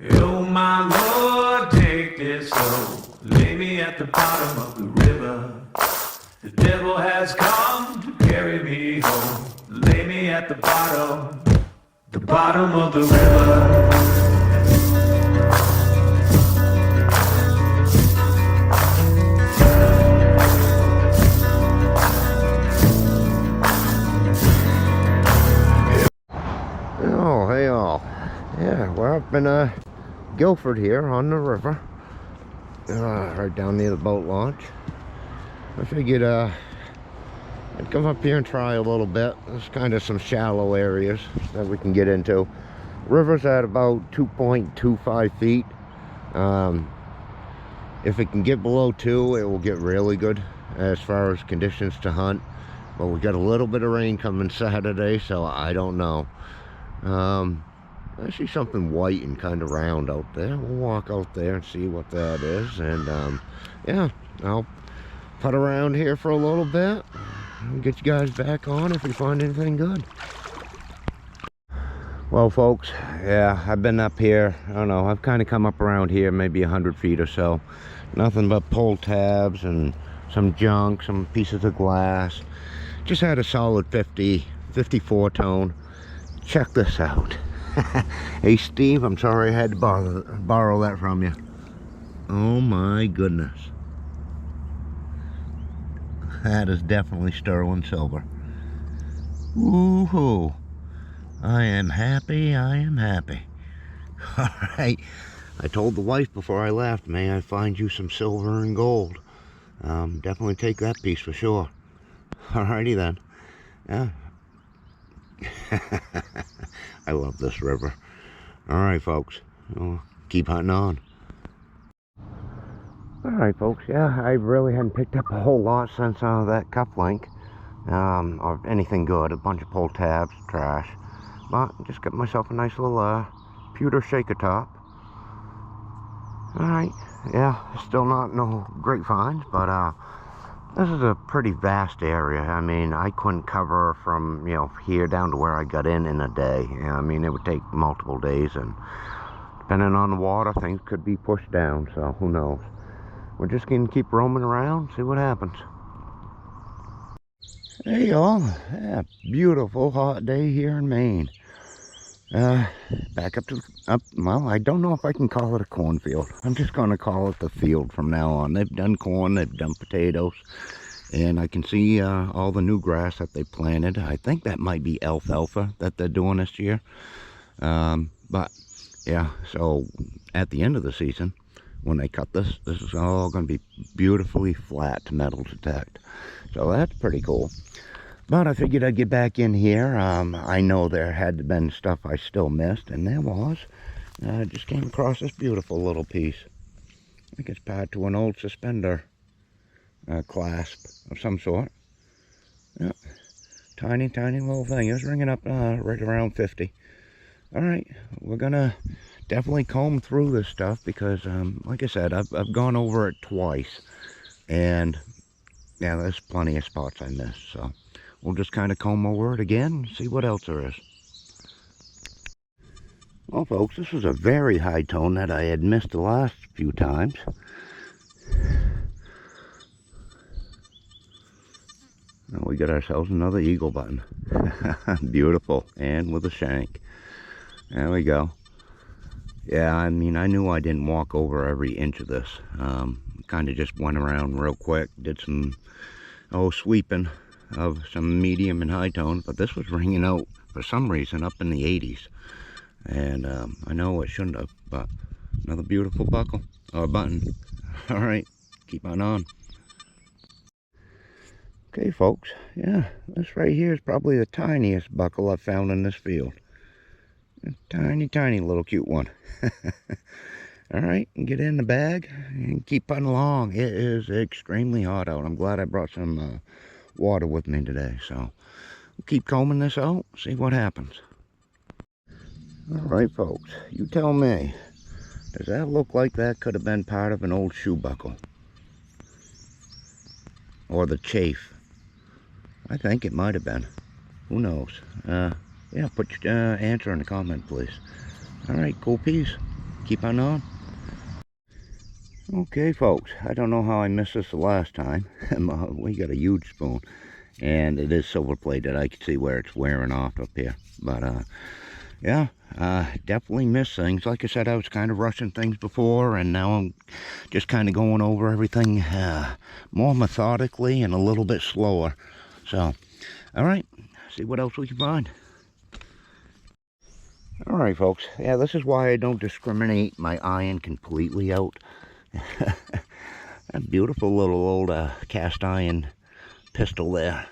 Oh my Lord, take this soul, lay me at the bottom of the river. The devil has come to carry me home, lay me at the bottom of the river. Oh, hey all. Yeah, we're up in Guilford here on the river. Right down near the boat launch. I figured I'd come up here and try a little bit. There's kind of some shallow areas that we can get into. River's at about 2.25 feet. If it can get below 2, it will get really good as far as conditions to hunt. But we got a little bit of rain coming Saturday, so I don't know. I see something white and kind of round out there. We'll walk out there and see what that is. And yeah, I'll putt around here for a little bit and get you guys back on if we find anything good. Well folks, yeah, I've been up here. I don't know, I've kind of come up around here maybe 100 feet or so. Nothing but pull tabs and some junk, some pieces of glass. Just had a solid 54 tone. Check this out. Hey Steve, I'm sorry I had to borrow that from you. Oh my goodness. That is definitely sterling silver. Woohoo. I am happy, I am happy. Alright, I told the wife before I left, may I find you some silver and gold. Definitely take that piece for sure. Alrighty then. Yeah. I love this river. Alright folks, we'll keep hunting on. Alright folks, yeah, I really hadn't picked up a whole lot since that cufflink. Or anything good, a bunch of pull tabs, trash. But just got myself a nice little pewter shaker top. Alright, yeah, still not no great finds, but this is a pretty vast area. I mean, I couldn't cover from, you know, here down to where I got in a day. I mean, it would take multiple days, and depending on the water, things could be pushed down, so who knows. We're just going to keep roaming around, see what happens. Hey y'all, yeah, beautiful hot day here in Maine. Back well, I don't know if I can call it a cornfield. I'm just going to call it the field from now on. They've done corn, they've done potatoes, and I can see all the new grass that they planted. I think that might be alfalfa that they're doing this year. But yeah, so at the end of the season, when they cut this is all going to be beautifully flat metal detect. So that's pretty cool. But I figured I'd get back in here. I know there had been stuff I still missed, and there was. I just came across this beautiful little piece. I think it's tied to an old suspender clasp of some sort. Yep. Tiny, tiny little thing. It was ringing up right around 50. Alright, we're gonna definitely comb through this stuff because, like I said, I've gone over it twice. And, yeah, there's plenty of spots I missed, so we'll just kind of comb over it again and see what else there is. Well, folks, this was a very high tone that I had missed the last few times. Now we got ourselves another eagle button. Beautiful, and with a shank. There we go. Yeah, I mean, I knew I didn't walk over every inch of this. Kind of just went around real quick, did some sweeping of some medium and high tones, but this was ringing out for some reason up in the 80s, and I know it shouldn't have, but another beautiful buckle or button. All right, keep on. Okay folks, yeah, this right here is probably the tiniest buckle I've found in this field. A tiny little cute one. All right, get in the bag and keep putting along. It is extremely hot out. I'm glad I brought some water with me today, so we'll keep combing this out, see what happens. All right folks, you tell me, does that look like that could have been part of an old shoe buckle or the chafe? I think it might have been. Who knows? Yeah, put your answer in the comment please. All right, cool piece. keep on on. Okay, folks, I don't know how I missed this the last time. We got a huge spoon, and it is silver plated. I can see where it's wearing off up here, but yeah, definitely missed things. Like I said, I was kind of rushing things before, and now I'm just kind of going over everything more methodically and a little bit slower. So, all right, see what else we can find. All right, folks, yeah, this is why I don't discriminate my iron completely out. That beautiful little old cast iron pistol there.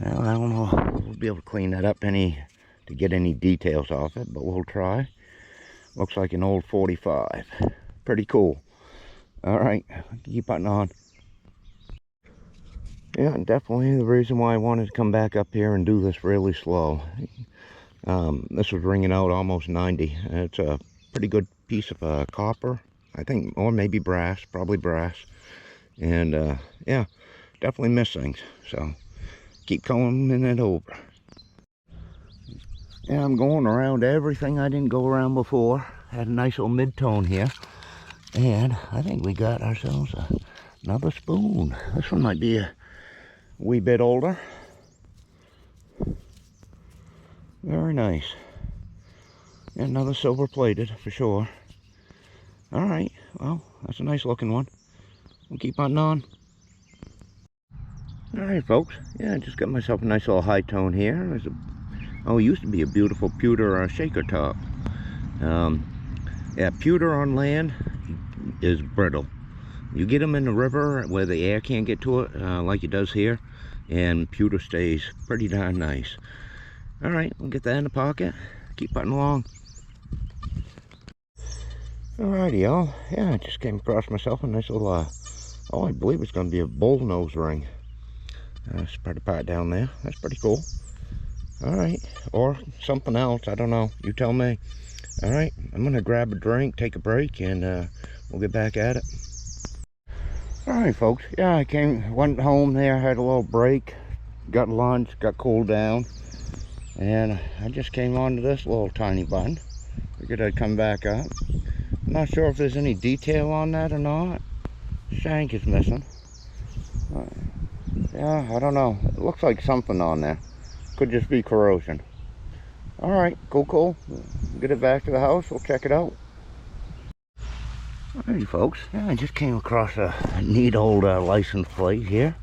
Well, I don't know if we'll be able to clean that up to get any details off it, but we'll try. Looks like an old 45. Pretty cool. All right, keep putting on. Yeah, definitely the reason why I wanted to come back up here and do this really slow. This was ringing out almost 90. It's a pretty good piece of copper, I think, or maybe brass, probably brass. And yeah, definitely miss things. So keep combing it over. Yeah, I'm going around everything I didn't go around before. Had a nice little mid-tone here. And I think we got ourselves another spoon. This one might be a wee bit older. Very nice. And another silver plated for sure. All right, well, that's a nice looking one. We'll keep on. All right, folks. Yeah, I just got myself a nice little high tone here. There's it used to be a beautiful pewter shaker top. Yeah, pewter on land is brittle. You get them in the river where the air can't get to it, like it does here, and pewter stays pretty darn nice. All right, we'll get that in the pocket. Keep putting along. Alrighty, y'all. Yeah, I just came across myself a nice little, I believe it's going to be a bull nose ring. Spread apart down there. That's pretty cool. Alright, or something else. I don't know. You tell me. Alright, I'm going to grab a drink, take a break, and we'll get back at it. Alright, folks. Yeah, I went home there, had a little break, got lunch, got cooled down, and I just came onto this little tiny button. Figured I'd come back up. I'm not sure if there's any detail on that or not. Shank is missing. Yeah, I don't know. It looks like something on there. Could just be corrosion. Alright, cool. Get it back to the house. We'll check it out. Alrighty, folks. Yeah, I just came across a neat old license plate here.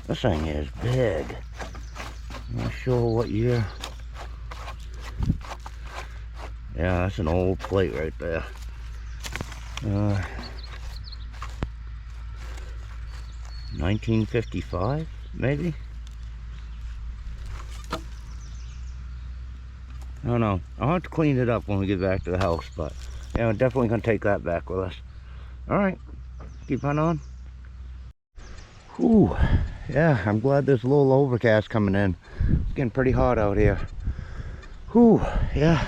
This thing is big. I'm not sure what year. Yeah, that's an old plate right there. 1955, maybe? I don't know. I'll have to clean it up when we get back to the house, but yeah, I'm definitely going to take that back with us. Alright, keep on. Whew, yeah, I'm glad there's a little overcast coming in. It's getting pretty hot out here. Whew, yeah.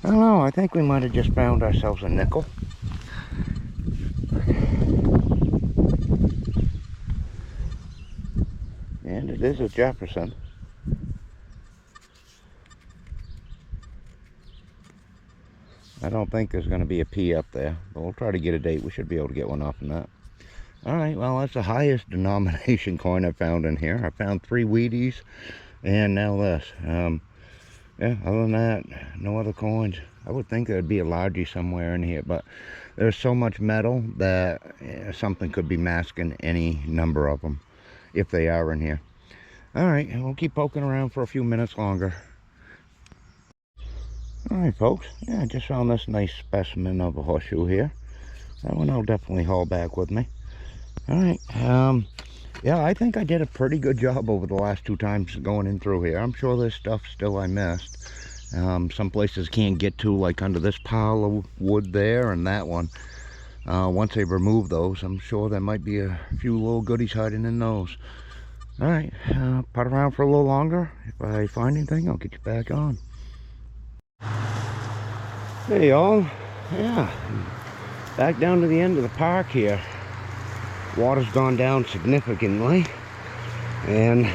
I don't know, I think we might have just found ourselves a nickel. And it is a Jefferson. I don't think there's going to be a P up there, but we'll try to get a date. We should be able to get one off on that. Alright, well, that's the highest denomination coin I found in here. I found 3 Wheaties and now this. Yeah, other than that, no other coins. I would think there'd be a largie somewhere in here, but there's so much metal that something could be masking any number of them, if they are in here. Alright, we'll keep poking around for a few minutes longer. Alright, folks. Yeah, I just found this nice specimen of a horseshoe here. That one I'll definitely haul back with me. Alright, yeah, I think I did a pretty good job over the last 2 times going in through here. I'm sure there's stuff still I missed. Some places can't get to, like under this pile of wood there and that one. Once they remove those, I'm sure there might be a few little goodies hiding in those. Alright, putt around for a little longer. If I find anything, I'll get you back on. Hey y'all, yeah, back down to the end of the park here. Water's gone down significantly, and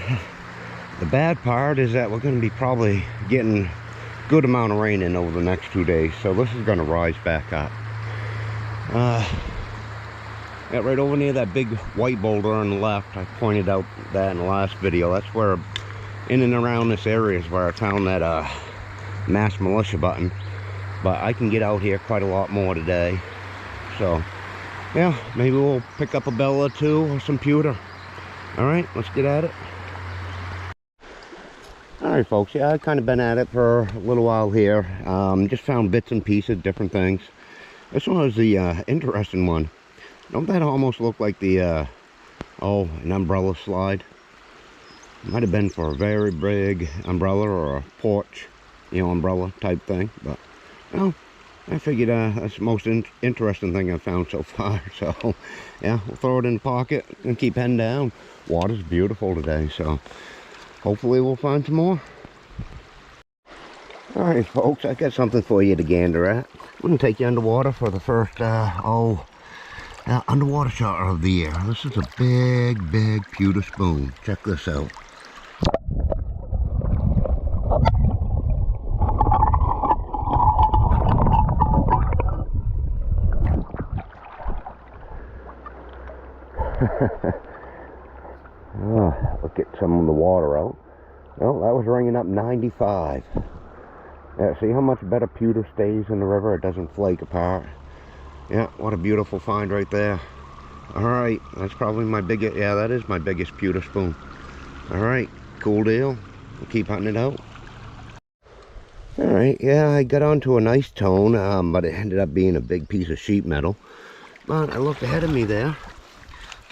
the bad part is that we're going to be probably getting good amount of rain in over the next 2 days, so this is going to rise back up. Yeah, right over near that big white boulder on the left, I pointed out that in the last video. That's where, in and around this area is where I found that mass militia button. But I can get out here quite a lot more today. So, yeah, maybe we'll pick up a bell or two or some pewter. Alright, let's get at it. Alright folks, yeah, I've kind of been at it for a little while here. Just found bits and pieces, different things. This one was the interesting one. Don't that almost look like the, an umbrella slide? Might have been for a very big umbrella or a porch, umbrella type thing. But, well, I figured that's the most interesting thing I've found so far. So, yeah, we'll throw it in the pocket and keep heading down. Water's beautiful today, so hopefully we'll find some more. Alright, folks, I got something for you to gander at. I'm going to take you underwater for the first, underwater shot of the year. This is a big pewter spoon. Check this out. Oh, look at some of the water out. Well, that was ringing up 95. Yeah, see how much better pewter stays in the river? It doesn't flake apart. Yeah, what a beautiful find right there. Alright, that's probably my biggest, yeah, that is my biggest pewter spoon. Alright, cool deal. We'll keep hunting it out. Alright, yeah, I got onto a nice tone, but it ended up being a big piece of sheet metal. But I looked ahead of me there.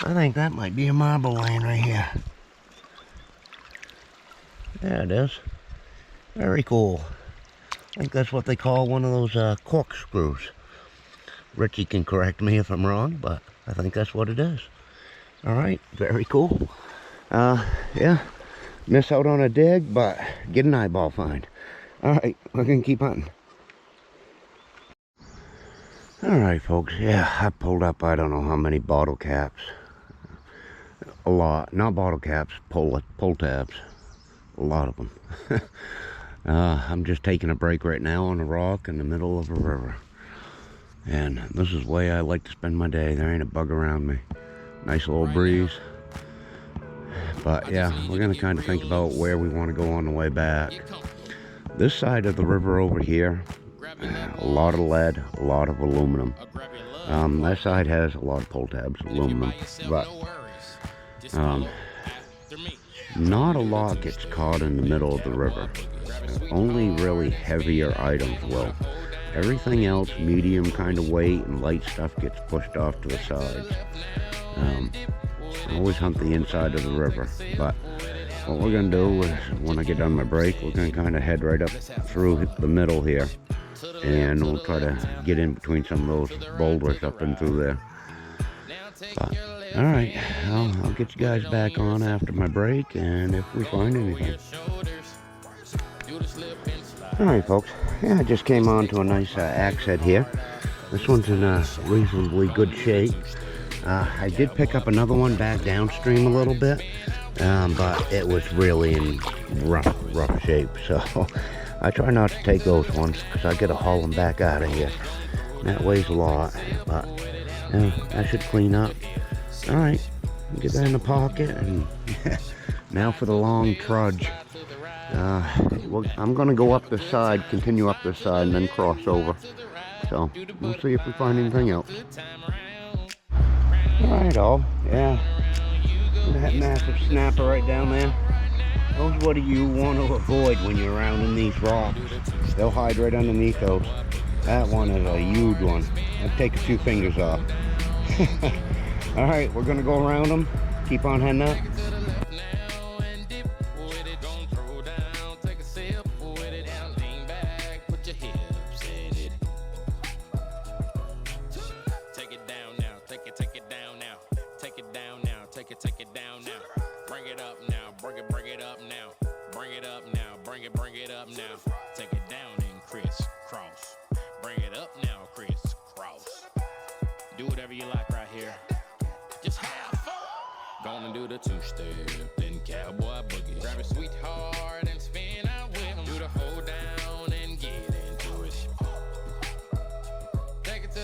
I think that might be a marble laying right here. There it is. Very cool. I think that's what they call one of those corkscrews. Richie can correct me if I'm wrong, but I think that's what it is. Alright, very cool. Yeah, miss out on a dig, but get an eyeball find. Alright, we're gonna keep hunting. Alright folks, yeah, I pulled up I don't know how many bottle caps. A lot, not bottle caps, pull tabs. A lot of them. I'm just taking a break right now on a rock in the middle of a river. And this is the way I like to spend my day. There ain't a bug around me. Nice little breeze. But yeah, we're going to kind of think about where we want to go on the way back. This side of the river over here, a lot of lead, a lot of aluminum. That side has a lot of pull tabs, aluminum. But not a lot gets caught in the middle of the river. Only really heavier items will. Everything else, medium kind of weight and light stuff gets pushed off to the sides. I always hunt the inside of the river, but what we're going to do is, when I get done my break, we're going to kind of head right up through the middle here, and we'll try to get in between some of those boulders up and through there. But, alright, I'll get you guys back on after my break, and if we find anything. Alright folks, yeah, I just came on to a nice axe head here. This one's in a reasonably good shape. I did pick up another one back downstream a little bit, but it was really in rough shape. So I try not to take those ones because I got to haul them back out of here. That weighs a lot, but that should clean up. Alright, get that in the pocket, and now for the long trudge. I'm going to go up this side, continue up this side, and then cross over. So, we'll see if we find anything else. Alright all, yeah. That massive snapper right down there. Those what do you want to avoid when you're around in these rocks. They'll hide right underneath those. That one is a huge one. I'll take a few fingers off. Alright, we're going to go around them. Keep on heading up. Two-step, then cowboy boogie. Grab a sweetheart and spin out with 'em. Do the hold down and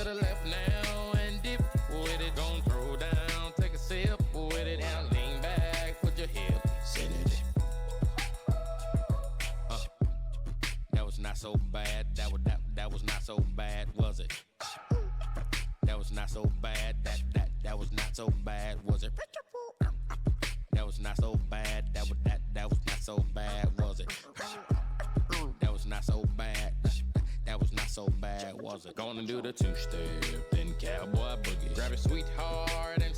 to the left now and dip with it. Gon' throw down, take a sip with it. Now lean back, put your hips in it. That was not so bad. That was not so bad, was it? That was not so bad. That was not so bad, was it? That was not so bad. That was not so bad, was it? That was not so bad. That was not so bad, was it? Gonna do the two-step, then cowboy boogie. Grab a sweetheart and